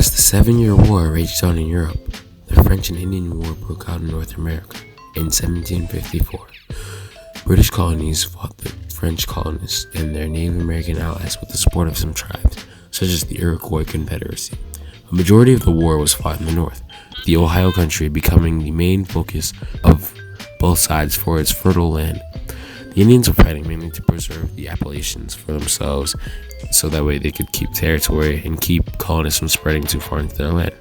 As the 7-Year War raged on in Europe, the French and Indian War broke out in North America in 1754. British colonies fought the French colonists and their Native American allies with the support of some tribes, such as the Iroquois Confederacy. A majority of the war was fought in the north, the Ohio country becoming the main focus of both sides for its fertile land. The Indians were fighting mainly to preserve the Appalachians for themselves, so that way they could keep territory and keep colonists from spreading too far into their land.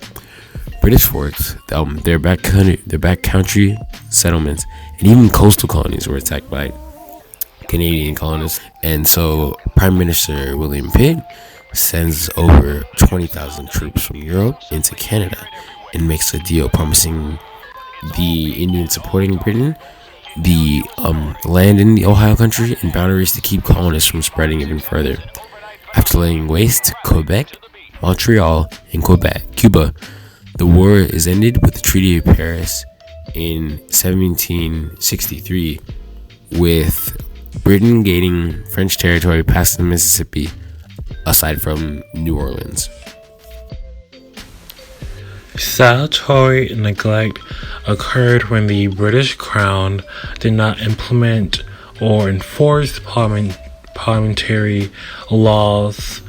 British forts, their backcountry settlements, and even coastal colonies were attacked by Canadian colonists, and so Prime Minister William Pitt sends over 20,000 troops from Europe into Canada and makes a deal promising the Indians supporting Britain the land in the Ohio country and boundaries to keep colonists from spreading even further. After laying waste to Quebec, Montreal, and Cuba, the war is ended with the Treaty of Paris in 1763, with Britain gaining French territory past the Mississippi, aside from New Orleans. Statutory neglect occurred when the British Crown did not implement or enforce parliamentary laws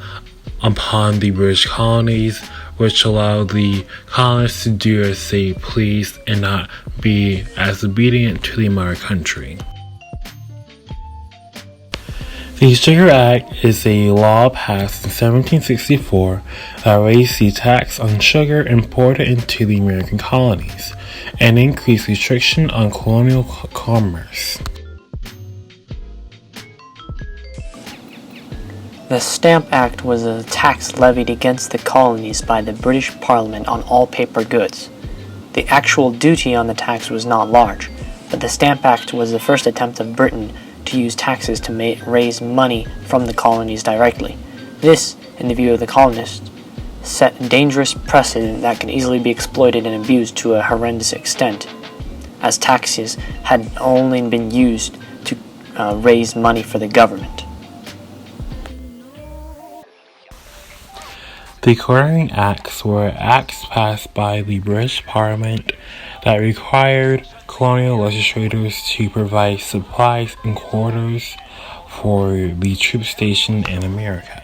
upon the British colonies, which allowed the colonists to do as they pleased and not be as obedient to the mother country. The Sugar Act is a law passed in 1764 that raised the tax on sugar imported into the American colonies and increased restriction on colonial commerce. The Stamp Act was a tax levied against the colonies by the British Parliament on all paper goods. The actual duty on the tax was not large, but the Stamp Act was the first attempt of Britain to use taxes to raise money from the colonies directly. This, in the view of the colonists, set a dangerous precedent that could easily be exploited and abused to a horrendous extent, as taxes had only been used to raise money for the government. The Coercive Acts were acts passed by the British Parliament that required colonial legislators to provide supplies and quarters for the troops stationed in America.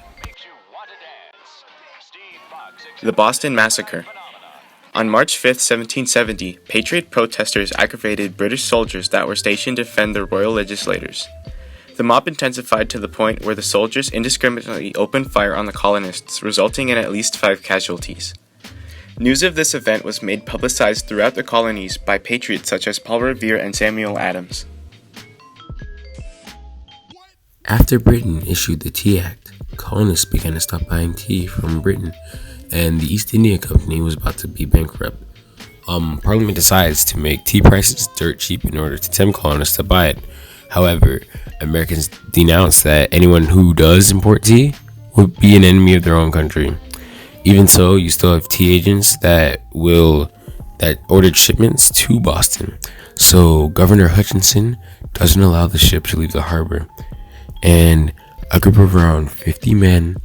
The Boston Massacre. On March 5, 1770, Patriot protesters aggravated British soldiers that were stationed to defend the royal legislators. The mob intensified to the point where the soldiers indiscriminately opened fire on the colonists, resulting in at least 5 casualties. News of this event was made publicized throughout the colonies by patriots such as Paul Revere and Samuel Adams. After Britain issued the Tea Act, colonists began to stop buying tea from Britain, and the East India Company was about to be bankrupt. Parliament decides to make tea prices dirt cheap in order to tempt colonists to buy it. However, Americans denounce that anyone who does import tea would be an enemy of their own country. Even so, you still have tea agents that ordered shipments to Boston. So Governor Hutchinson doesn't allow the ship to leave the harbor. And a group of around 50 men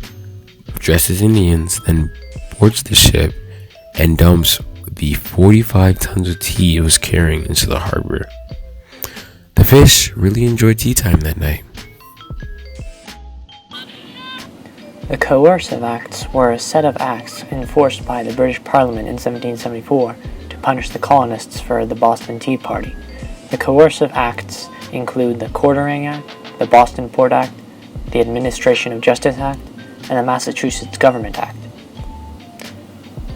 dressed as Indians then boards the ship and dumps the 45 tons of tea it was carrying into the harbor. The fish really enjoyed tea time that night. The Coercive Acts were a set of acts enforced by the British Parliament in 1774 to punish the colonists for the Boston Tea Party. The Coercive Acts include the Quartering Act, the Boston Port Act, the Administration of Justice Act, and the Massachusetts Government Act.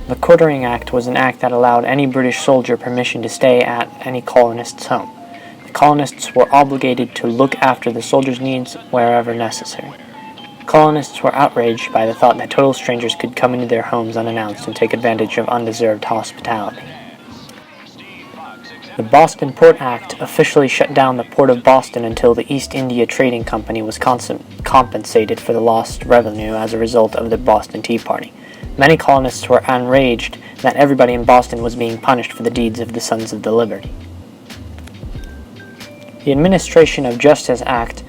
The Quartering Act was an act that allowed any British soldier permission to stay at any colonist's home. The colonists were obligated to look after the soldiers' needs wherever necessary. Colonists were outraged by the thought that total strangers could come into their homes unannounced and take advantage of undeserved hospitality. The Boston Port Act officially shut down the Port of Boston until the East India Trading Company was compensated for the lost revenue as a result of the Boston Tea Party. Many colonists were enraged that everybody in Boston was being punished for the deeds of the Sons of the Liberty. The Administration of Justice Act,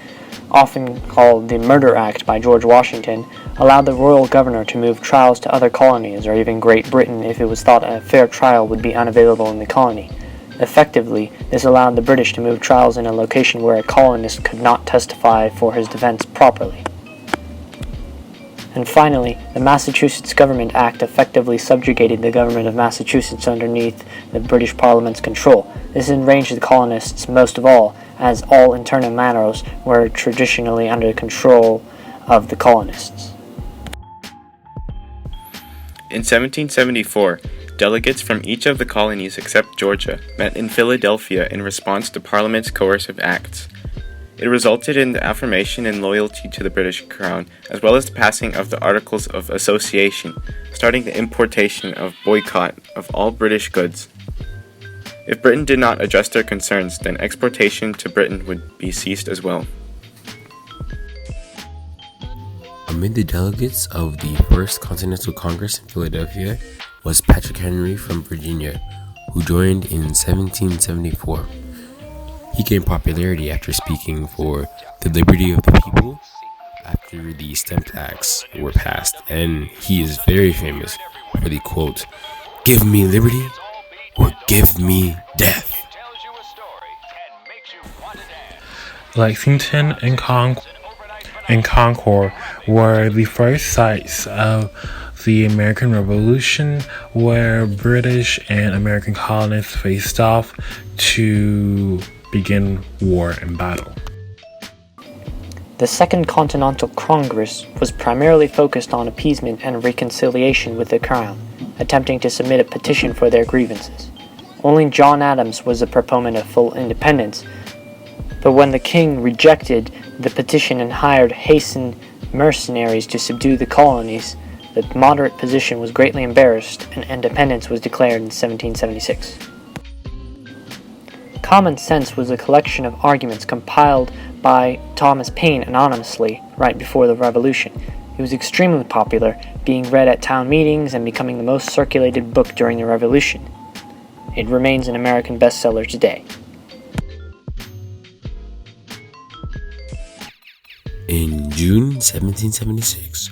often called the Murder Act by George Washington, allowed the royal governor to move trials to other colonies or even Great Britain if it was thought a fair trial would be unavailable in the colony. Effectively, this allowed the British to move trials in a location where a colonist could not testify for his defense properly. And finally, the Massachusetts Government Act effectively subjugated the government of Massachusetts underneath the British Parliament's control. This enraged the colonists most of all, as all internal matters were traditionally under control of the colonists. In 1774, delegates from each of the colonies except Georgia met in Philadelphia in response to Parliament's Coercive Acts. It resulted in the affirmation and loyalty to the British Crown, as well as the passing of the Articles of Association, starting the importation of boycott of all British goods. If Britain did not address their concerns, then exportation to Britain would be ceased as well. Amid the delegates of the First Continental Congress in Philadelphia was Patrick Henry from Virginia, who joined in 1774. He gained popularity after speaking for the liberty of the people after the Stamp Acts were passed, and he is very famous for the quote, "Give me liberty or give me death." Lexington and Concord were the first sites of the American Revolution, where British and American colonists faced off to begin war and battle. The Second Continental Congress was primarily focused on appeasement and reconciliation with the Crown, attempting to submit a petition for their grievances. Only John Adams was a proponent of full independence, but when the king rejected the petition and hired hastened mercenaries to subdue the colonies, the moderate position was greatly embarrassed and independence was declared in 1776. Common Sense was a collection of arguments compiled by Thomas Paine anonymously right before the Revolution. It was extremely popular, being read at town meetings and becoming the most circulated book during the Revolution. It remains an American bestseller today. In June 1776,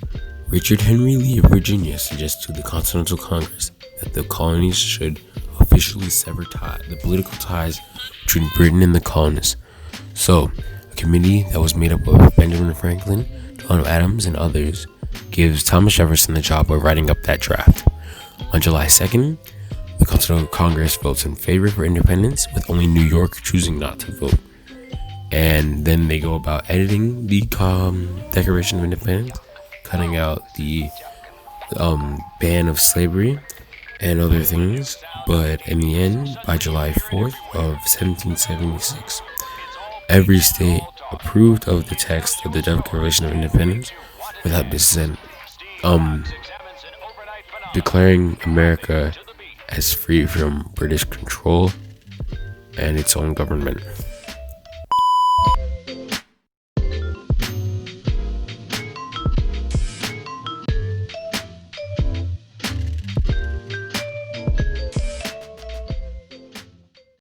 Richard Henry Lee of Virginia suggested to the Continental Congress that the colonies should officially sever the political ties between Britain and the colonists. So, a committee that was made up of Benjamin Franklin, John Adams, and others gives Thomas Jefferson the job of writing up that draft. On July 2nd, the Continental Congress votes in favor for independence, with only New York choosing not to vote. And then they go about editing the Declaration of Independence, cutting out the ban of slavery and other things. But in the end, by July 4th of 1776, every state approved of the text of the Declaration of Independence without dissent, declaring America as free from British control and its own government.